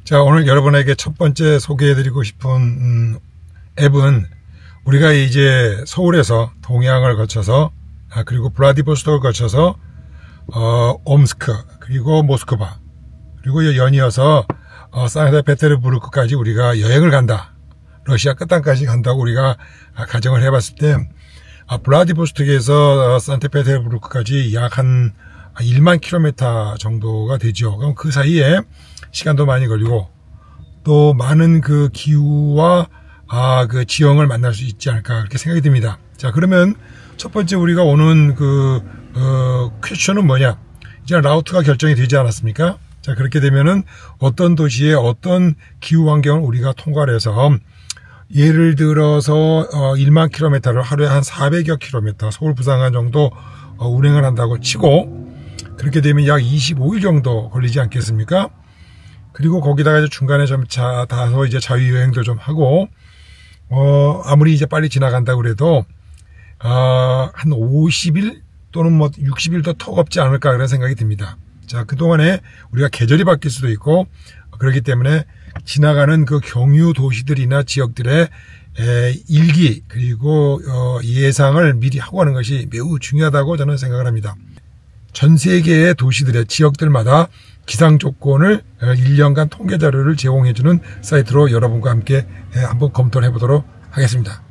자, 오늘 여러분에게 첫 번째 소개해드리고 싶은 앱은 우리가 이제 서울에서 동해안을 거쳐서 그리고 블라디보스톡을 거쳐서 옴스크 그리고 모스크바 그리고 연이어서 산트페테르부르크까지 우리가 여행을 간다. 러시아 끝단까지 간다고 우리가 가정을 해봤을 때 블라디보스톡에서 산트페테르부르크까지 약 한 1만 킬로미터 정도가 되죠. 그럼 그 사이에 시간도 많이 걸리고 또 많은 그 기후와 그 지형을 만날 수 있지 않을까 그렇게 생각이 듭니다. 자, 그러면 첫 번째 우리가 오는 퀘스천은 뭐냐? 이제 라우트가 결정이 되지 않았습니까? 자, 그렇게 되면은 어떤 도시에 어떤 기후 환경을 우리가 통과를 해서 예를 들어서 1만 킬로미터를 하루에 한 400여 킬로미터 서울 부산간 정도 운행을 한다고 치고 그렇게 되면 약 25일 정도 걸리지 않겠습니까? 그리고 거기다가 이제 중간에 좀 다소 이제 자유여행도 좀 하고 아무리 이제 빨리 지나간다 그래도 한 50일 또는 뭐 60일도 턱 없지 않을까 그런 생각이 듭니다. 자, 그동안에 우리가 계절이 바뀔 수도 있고 그렇기 때문에 지나가는 그 경유 도시들이나 지역들의 일기 그리고 예상을 미리 하고 하는 것이 매우 중요하다고 저는 생각을 합니다. 전 세계의 도시들의 지역들마다 기상 조건을 1년간 통계 자료를 제공해주는 사이트로 여러분과 함께 한번 검토를 해보도록 하겠습니다.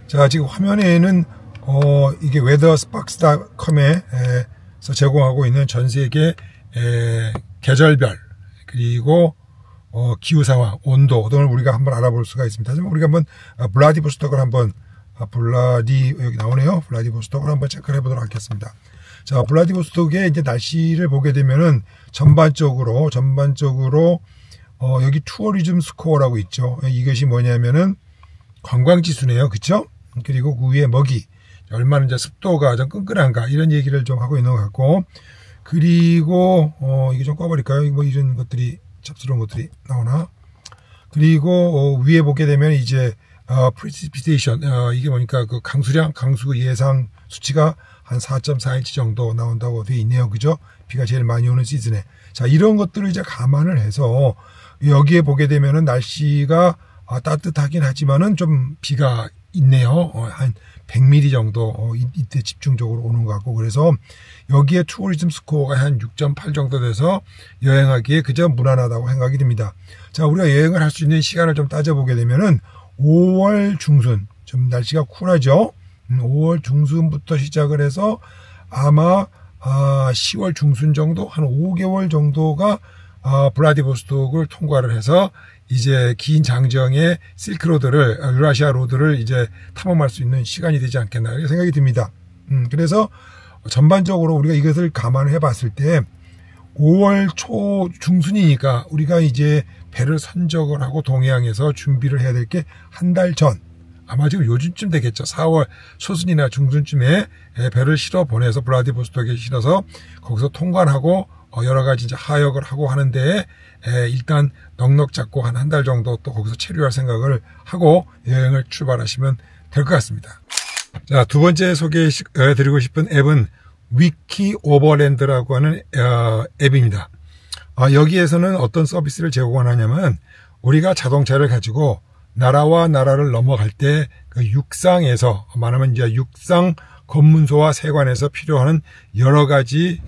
자, 지금 화면에는 이게 weatherSparks.com에서 제공하고 있는 전 세계 계절별 그리고 기후 상황, 온도 등을 우리가 한번 알아볼 수가 있습니다. 하지만 우리가 한번 블라디보스톡을 한번 여기 나오네요. 블라디보스톡을 한번 체크를 해보도록 하겠습니다. 자, 블라디보스톡의 이제 날씨를 보게 되면은 전반적으로 여기 투어리즘 스코어라고 있죠. 이것이 뭐냐면은 관광지수네요. 그쵸? 그리고 그 위에 먹이, 얼마나 이제 습도가 좀 끈끈한가 이런 얘기를 좀 하고 있는 것 같고 그리고 이게 좀 꺼버릴까요? 뭐 이런 것들이 잡스러운 것들이 나오나? 그리고 위에 보게 되면 이제 precipitation 이게 뭐니까 그 강수 예상 수치가 한 4.4인치 정도 나온다고 되어 있네요. 그죠? 비가 제일 많이 오는 시즌에. 자, 이런 것들을 이제 감안을 해서 여기에 보게 되면은 날씨가 따뜻하긴 하지만은 좀 비가 있네요. 한 100mm 정도 이때 집중적으로 오는 것 같고 그래서 여기에 투어리즘 스코어가 한 6.8 정도 돼서 여행하기에 그저 무난하다고 생각이 듭니다. 자, 우리가 여행을 할 수 있는 시간을 좀 따져보게 되면은 5월 중순 좀 날씨가 쿨하죠. 5월 중순부터 시작을 해서 아마 10월 중순 정도 한 5개월 정도가 블라디보스톡을 통과를 해서 이제 긴 장정의 실크로드를 유라시아 로드를 이제 탐험할 수 있는 시간이 되지 않겠나 이렇게 생각이 듭니다. 그래서 전반적으로 우리가 이것을 감안해 봤을 때 5월 초 중순이니까 우리가 이제 배를 선적을 하고 동해항에서 준비를 해야 될 게 한 달 전 아마 지금 요즘쯤 되겠죠. 4월 초순이나 중순쯤에 배를 실어 보내서 블라디보스톡에 실어서 거기서 통관하고 여러 가지 이제 하역을 하고 하는데 일단 넉넉 잡고 한 달 정도 또 거기서 체류할 생각을 하고 여행을 출발하시면 될 것 같습니다. 자, 두 번째 소개해드리고 싶은 앱은 위키 오버랜드라고 하는 앱입니다. 여기에서는 어떤 서비스를 제공하냐면 우리가 자동차를 가지고 나라와 나라를 넘어갈 때 그 육상에서 말하면 이제 육상 검문소와 세관에서 필요한 여러 가지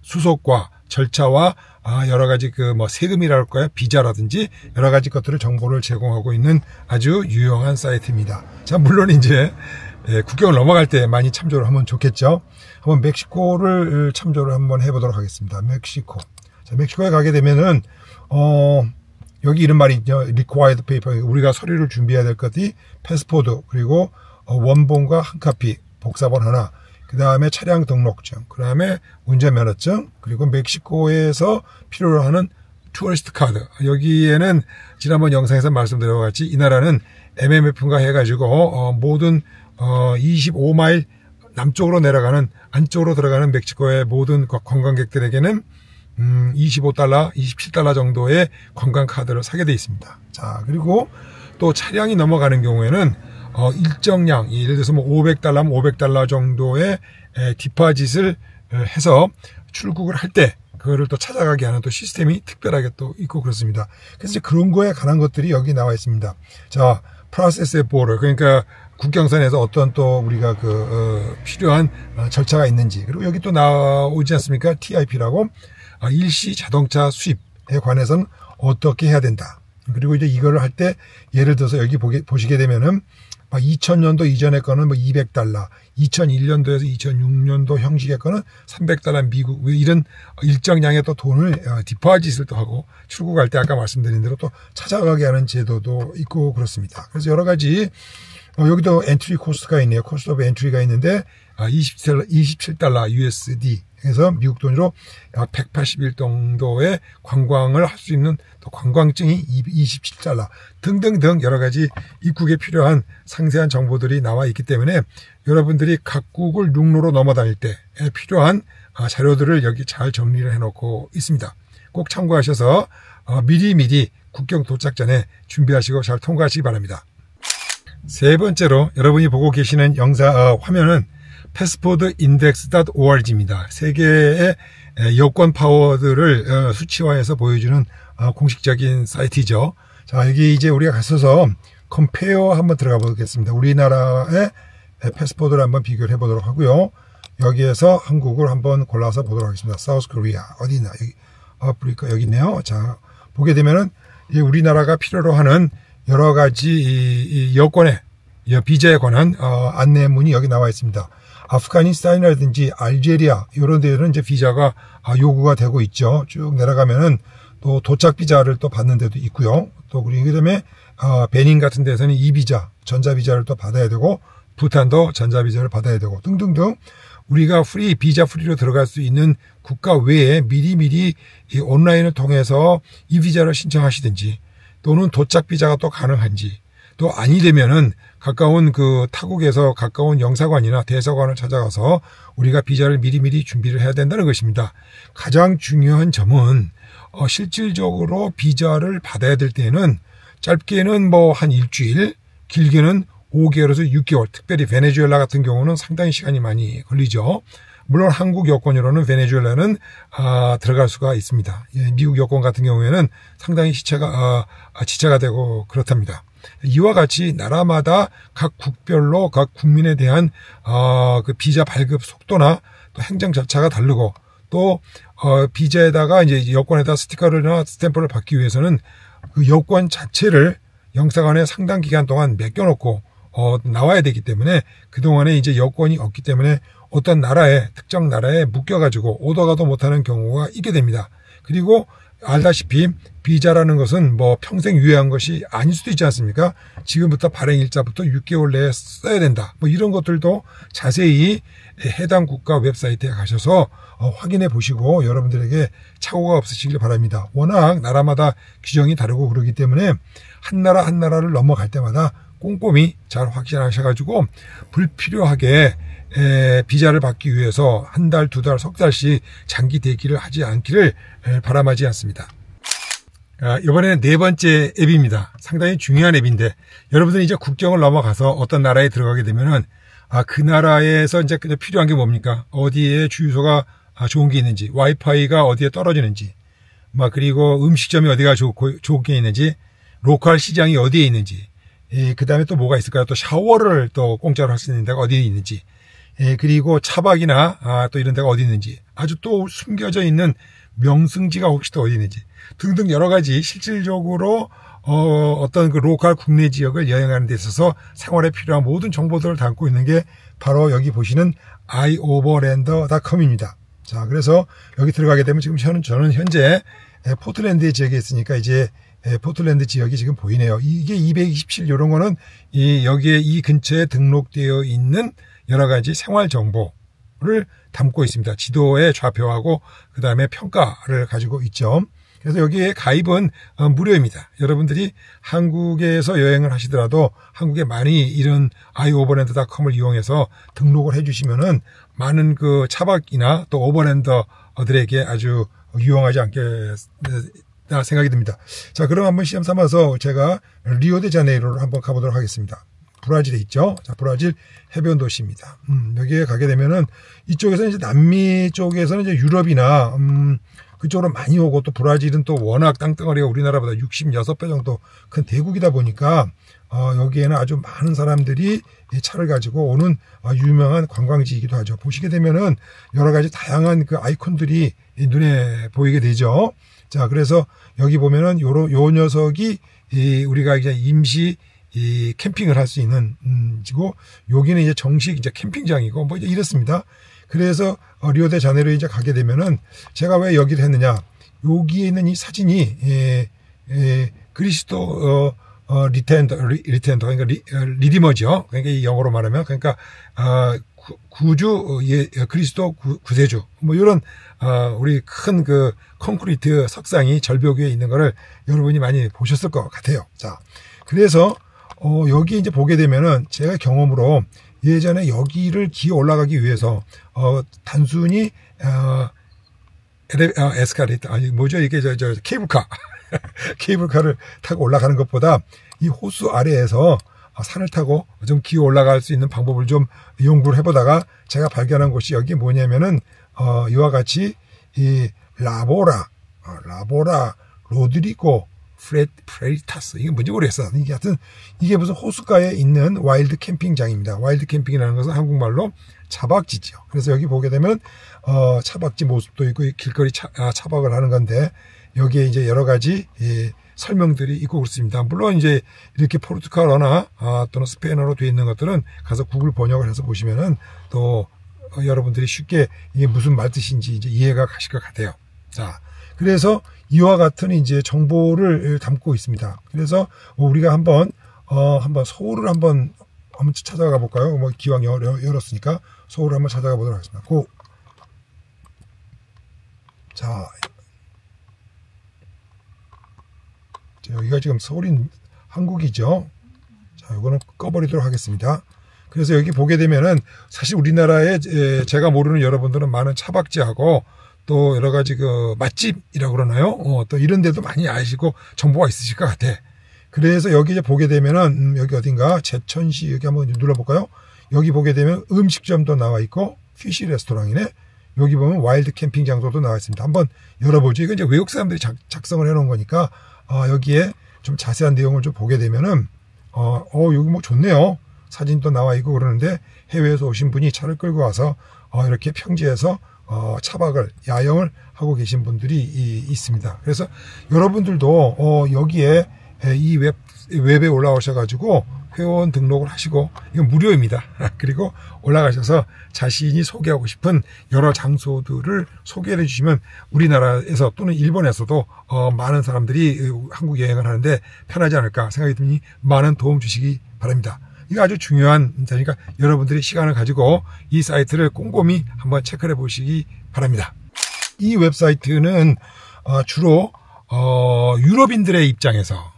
수속과 절차와 여러 가지 그 뭐 세금이랄 까요 비자라든지 여러 가지 것들을 정보를 제공하고 있는 아주 유용한 사이트입니다. 자, 물론 이제 국경을 넘어갈 때 많이 참조를 하면 좋겠죠. 한번 멕시코를 참조를 한번 해보도록 하겠습니다. 멕시코. 자, 멕시코에 가게 되면은 여기 이런 말이 있죠. required paper. 우리가 서류를 준비해야 될 것이 패스포드 그리고 원본과 한 카피, 복사본 하나. 그 다음에 차량 등록증, 그 다음에 운전면허증, 그리고 멕시코에서 필요로 하는 투어리스트 카드. 여기에는 지난번 영상에서 말씀드린 것 같이 이 나라는 MMF인가 해가지고 모든 25마일 남쪽으로 내려가는 안쪽으로 들어가는 멕시코의 모든 관광객들에게는 25달러, 27달러 정도의 관광 카드를 사게 되어 있습니다. 자, 그리고 또 차량이 넘어가는 경우에는 일정량, 예를 들어서 뭐 500달러면 500달러 정도의 디파짓을 해서 출국을 할 때 그거를 또 찾아가게 하는 또 시스템이 특별하게 또 있고 그렇습니다. 그래서 이제 그런 거에 관한 것들이 여기 나와 있습니다. 자, 프로세스 보러, 그러니까 국경선에서 어떤 또 우리가 필요한 절차가 있는지, 그리고 여기 또 나오지 않습니까? TIP라고 일시 자동차 수입에 관해서는 어떻게 해야 된다. 그리고 이제 이거를 할 때 예를 들어서 여기 보시게 되면은 2000년도 이전의 거는 뭐 $200, 2001년도에서 2006년도 형식의 거는 $300 미국, 이런 일정량의 또 돈을 디포짓을 또 하고 출국할 때 아까 말씀드린 대로 또 찾아가게 하는 제도도 있고 그렇습니다. 그래서 여러 가지 여기도 엔트리 코스트가 있네요. 코스트 오브 엔트리가 있는데 $27 USD 해서 미국 돈으로 약 181 정도의 관광을 할 수 있는 또 관광증이 $27 등등등 여러 가지 입국에 필요한 상세한 정보들이 나와 있기 때문에 여러분들이 각국을陸路로 넘어다닐 때 필요한 자료들을 여기 잘 정리를 해놓고 있습니다. 꼭 참고하셔서 미리미리 국경 도착 전에 준비하시고 잘 통과하시기 바랍니다. 세 번째로 여러분이 보고 계시는 화면은 passportindex.org입니다. 세계의 여권 파워들을 수치화해서 보여주는 공식적인 사이트이죠. 자, 여기 이제 우리가 갔어서 컴페어 한번 들어가 보겠습니다. 우리나라의 패스포드를 한번 비교를 해보도록 하고요. 여기에서 한국을 한번 골라서 보도록 하겠습니다. 사우스 코리아 어디 있나? 여기 아프리카 여기 있네요. 자, 보게 되면은 이제 우리나라가 필요로 하는 여러 가지 이 여권의 비자에 관한 안내문이 여기 나와 있습니다. 아프가니스탄이라든지 알제리아 이런 데는 이제 비자가 요구가 되고 있죠. 쭉 내려가면은 또 도착 비자를 또 받는 데도 있고요. 또 그다음에 베닌 같은 데서는 이 비자, 전자 비자를 또 받아야 되고 부탄도 전자 비자를 받아야 되고 등등등 우리가 비자 프리로 들어갈 수 있는 국가 외에 미리미리 이 온라인을 통해서 이 비자를 신청하시든지 또는 도착 비자가 또 가능한지 또 아니 되면은 가까운 타국에서 가까운 영사관이나 대사관을 찾아가서 우리가 비자를 미리미리 준비를 해야 된다는 것입니다. 가장 중요한 점은 실질적으로 비자를 받아야 될 때는 짧게는 뭐 한 일주일, 길게는 5개월에서 6개월, 특별히 베네수엘라 같은 경우는 상당히 시간이 많이 걸리죠. 물론 한국 여권으로는 베네수엘라는 들어갈 수가 있습니다. 미국 여권 같은 경우에는 상당히 지체가 되고 그렇답니다. 이와 같이 나라마다 각 국별로 각 국민에 대한 비자 발급 속도나 또 행정 절차가 다르고 또 비자에다가 이제 여권에다 스티커나 스탬프를 받기 위해서는 그 여권 자체를 영사관에 상당 기간 동안 맡겨놓고 나와야 되기 때문에 그동안에 이제 여권이 없기 때문에 어떤 특정 나라에 묶여가지고 오더가도 못하는 경우가 있게 됩니다. 그리고 알다시피 비자라는 것은 뭐 평생 유효한 것이 아닐 수도 있지 않습니까? 지금부터 발행일자부터 6개월 내에 써야 된다. 뭐 이런 것들도 자세히 해당 국가 웹사이트에 가셔서 확인해 보시고 여러분들에게 착오가 없으시길 바랍니다. 워낙 나라마다 규정이 다르고 그러기 때문에 한 나라를 넘어갈 때마다 꼼꼼히 잘 확인하셔가지고 불필요하게 비자를 받기 위해서 한 달, 두 달, 석 달씩 장기 대기를 하지 않기를 바람하지 않습니다. 이번에는 네 번째 앱입니다. 상당히 중요한 앱인데 여러분들이 이제 국경을 넘어가서 어떤 나라에 들어가게 되면은 그 나라에서 이제 필요한 게 뭡니까? 어디에 주유소가 좋은 게 있는지, 와이파이가 어디에 떨어지는지, 그리고 음식점이 어디가 좋은 게 있는지, 로컬 시장이 어디에 있는지, 그 다음에 또 뭐가 있을까요? 또 샤워를 또 공짜로 할 수 있는 데가 어디에 있는지, 그리고 차박이나 또 이런 데가 어디 있는지, 아주 또 숨겨져 있는 명승지가 혹시 또 어디 있는지 등등 여러 가지 실질적으로 어떤 로컬 국내 지역을 여행하는 데 있어서 생활에 필요한 모든 정보들을 담고 있는 게 바로 여기 보시는 ioverland.com입니다. 자, 그래서 여기 들어가게 되면 지금 저는 현재 포틀랜드 지역에 있으니까 이제 포틀랜드 지역이 지금 보이네요. 이게 227 이런 거는 여기에 이 근처에 등록되어 있는 여러 가지 생활 정보를 담고 있습니다. 지도의 좌표하고 그 다음에 평가를 가지고 있죠. 그래서 여기에 가입은 무료입니다. 여러분들이 한국에서 여행을 하시더라도 한국에 많이 이런 ioverland.com을 이용해서 등록을 해주시면은 많은 차박이나 또 오버랜더들에게 아주 유용하지 않겠나 생각이 듭니다. 자, 그럼 한번 시험 삼아서 제가 리오데자네이로를 한번 가보도록 하겠습니다. 브라질에 있죠. 자, 브라질 해변 도시입니다. 여기에 가게 되면은 이쪽에서는 이제 남미 쪽에서는 이제 유럽이나 그쪽으로 많이 오고, 또 브라질은 또 워낙 땅덩어리가 우리나라보다 66배 정도 큰 대국이다 보니까 여기에는 아주 많은 사람들이 이 차를 가지고 오는 유명한 관광지이기도 하죠. 보시게 되면은 여러 가지 다양한 그 아이콘들이 눈에 보이게 되죠. 자, 그래서 여기 보면은 요 녀석이 우리가 이제 임시 캠핑을 할 수 있는 지고, 여기는 이제 정식 이제 캠핑장이고 뭐 이제 이렇습니다. 그래서 리오데자네이루에 이제 가게 되면은 제가 왜 여기를 했느냐, 여기에 있는 이 사진이 그리스도 리텐더 그러니까 리디머죠. 그러니까 이 영어로 말하면, 그러니까 구주, 그리스도 구세주, 뭐 이런 우리 큰 그 콘크리트 석상이 절벽 위에 있는 거를 여러분이 많이 보셨을 것 같아요. 자, 그래서 여기 이제 보게 되면은 제가 경험으로 예전에 여기를 기어 올라가기 위해서 단순히 에스카레이터, 아니 뭐죠, 이게 저 케이블카 케이블카를 타고 올라가는 것보다 이 호수 아래에서 산을 타고 좀 기어 올라갈 수 있는 방법을 좀 연구를 해보다가 제가 발견한 곳이 여기 뭐냐면은 이와 같이 이 라보라 로드리고 프레리타스, 이게 뭔지 모르겠어. 이게 하여튼 이게 무슨 호숫가에 있는 와일드 캠핑장입니다. 와일드 캠핑이라는 것은 한국말로 차박지죠. 그래서 여기 보게 되면 차박지 모습도 있고 길거리 차박을 하는 건데, 여기에 이제 여러 가지 설명들이 있고 그렇습니다. 물론 이제 이렇게 포르투갈어나 또는 스페인어로 되어 있는 것들은 가서 구글 번역을 해서 보시면은 또 여러분들이 쉽게 이게 무슨 말 뜻인지 이제 이해가 가실 것 같아요. 자, 그래서 이와 같은 이제 정보를 담고 있습니다. 그래서 우리가 한번 서울을 한번 찾아가 볼까요? 뭐 기왕 열었으니까 서울을 한번 찾아가 보도록 하겠습니다. 고. 자, 여기가 지금 서울인 한국이죠. 자, 이거는 꺼버리도록 하겠습니다. 그래서 여기 보게 되면은 사실 우리나라에 제가 모르는 여러분들은 많은 차박지하고 또 여러 가지 그 맛집이라고 그러나요? 또 이런 데도 많이 아시고 정보가 있으실 것 같아. 그래서 여기 이제 보게 되면은 여기 어딘가 제천시, 여기 한번 눌러볼까요? 여기 보게 되면 음식점도 나와 있고 피시 레스토랑이네. 여기 보면 와일드 캠핑 장소도 나와 있습니다. 한번 열어보죠. 이건 이제 외국 사람들이 작성을 해놓은 거니까 여기에 좀 자세한 내용을 좀 보게 되면은 여기 뭐 좋네요. 사진도 나와 있고 그러는데, 해외에서 오신 분이 차를 끌고 와서 이렇게 평지에서 차박을, 야영을 하고 계신 분들이 있습니다. 그래서 여러분들도 여기에 이 웹에 올라오셔가지고 회원 등록을 하시고, 이건 무료입니다. 그리고 올라가셔서 자신이 소개하고 싶은 여러 장소들을 소개해 주시면 우리나라에서 또는 일본에서도 많은 사람들이 한국 여행을 하는데 편하지 않을까 생각이 드니 많은 도움 주시기 바랍니다. 이거 아주 중요한 자니까 여러분들이 시간을 가지고 이 사이트를 꼼꼼히 한번 체크해 보시기 바랍니다. 이 웹사이트는 주로 유럽인들의 입장에서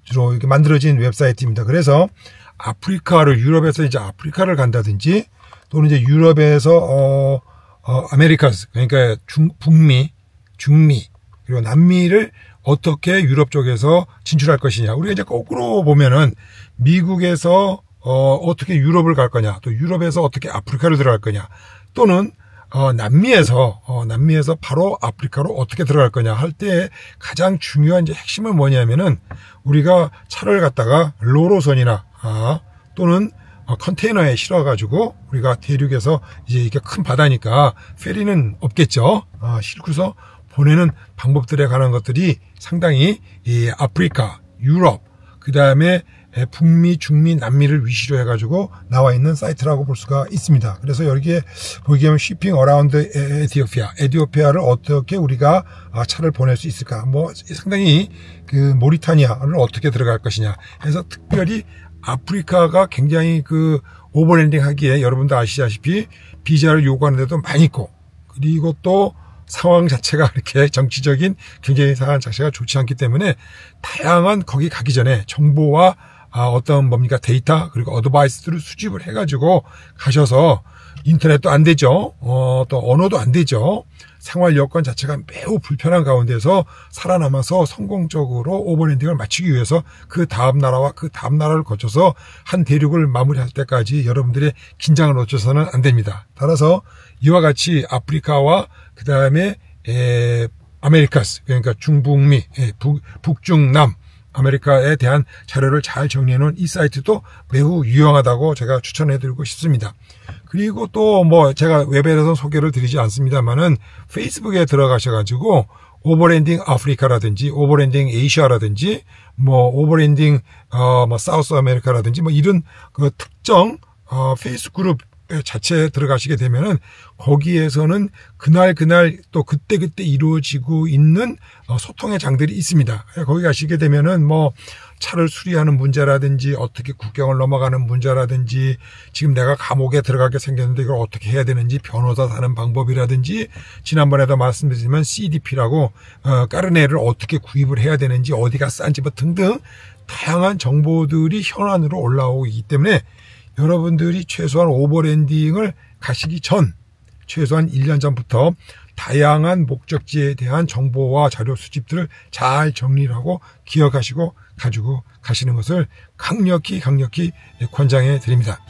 주로 이렇게 만들어진 웹사이트입니다. 그래서 유럽에서 이제 아프리카를 간다든지, 또는 이제 유럽에서 아메리카스, 그러니까 북미, 중미, 그리고 남미를 어떻게 유럽 쪽에서 진출할 것이냐. 우리가 이제 거꾸로 보면은 미국에서 어떻게 유럽을 갈 거냐, 또 유럽에서 어떻게 아프리카를 들어갈 거냐, 또는 남미에서 바로 아프리카로 어떻게 들어갈 거냐 할 때 가장 중요한 이제 핵심은 뭐냐면은, 우리가 차를 갖다가 로로선이나 또는 컨테이너에 실어가지고 우리가 대륙에서 이제 이게 큰 바다니까 페리는 없겠죠. 싣고서 보내는 방법들에 관한 것들이 상당히 이 아프리카, 유럽, 그 다음에 북미, 중미, 남미를 위시로 해가지고 나와 있는 사이트라고 볼 수가 있습니다. 그래서 여기에 보게 되면 쉬핑 어라운드 에티오피아를 어떻게 우리가 차를 보낼 수 있을까, 뭐 상당히 그 모리타니아를 어떻게 들어갈 것이냐 해서, 특별히 아프리카가 굉장히 그 오버랜딩 하기에 여러분도 아시다시피 비자를 요구하는 데도 많이 있고, 그리고 또 상황 자체가 이렇게 정치적인 굉장히 상황 자체가 좋지 않기 때문에 다양한 거기 가기 전에 정보와 어떤 뭡니까 데이터, 그리고 어드바이스들을 수집을 해가지고 가셔서, 인터넷도 안 되죠. 또 언어도 안 되죠. 생활 여건 자체가 매우 불편한 가운데서 살아남아서 성공적으로 오버랜딩을 마치기 위해서 그 다음 나라와 그 다음 나라를 거쳐서 한 대륙을 마무리할 때까지 여러분들의 긴장을 놓쳐서는 안 됩니다. 따라서 이와 같이 아프리카와 그 다음에 아메리카스, 그러니까 중북미, 북중남 아메리카에 대한 자료를 잘 정리해 놓은 이 사이트도 매우 유용하다고 제가 추천해 드리고 싶습니다. 그리고 또 뭐 제가 웹에서 소개를 드리지 않습니다만은 페이스북에 들어가셔가지고 오버랜딩 아프리카라든지 오버랜딩 에이시아라든지 뭐 오버랜딩 뭐 사우스 아메리카라든지 뭐 이런 그 특정 페이스 그룹 자체에 들어가시게 되면은 거기에서는 그날 또 그때 이루어지고 있는 소통의 장들이 있습니다. 거기 가시게 되면은 뭐 차를 수리하는 문제라든지 어떻게 국경을 넘어가는 문제라든지 지금 내가 감옥에 들어가게 생겼는데 이걸 어떻게 해야 되는지 변호사 사는 방법이라든지 지난번에도 말씀드렸지만 CDP라고 까르네를 어떻게 구입을 해야 되는지 어디가 싼지 뭐 등등 다양한 정보들이 현안으로 올라오고 있기 때문에 여러분들이 최소한 오버랜딩을 가시기 전 최소한 1년 전부터 다양한 목적지에 대한 정보와 자료 수집들을 잘 정리를 하고 기억하시고 가지고 가시는 것을 강력히 권장해 드립니다.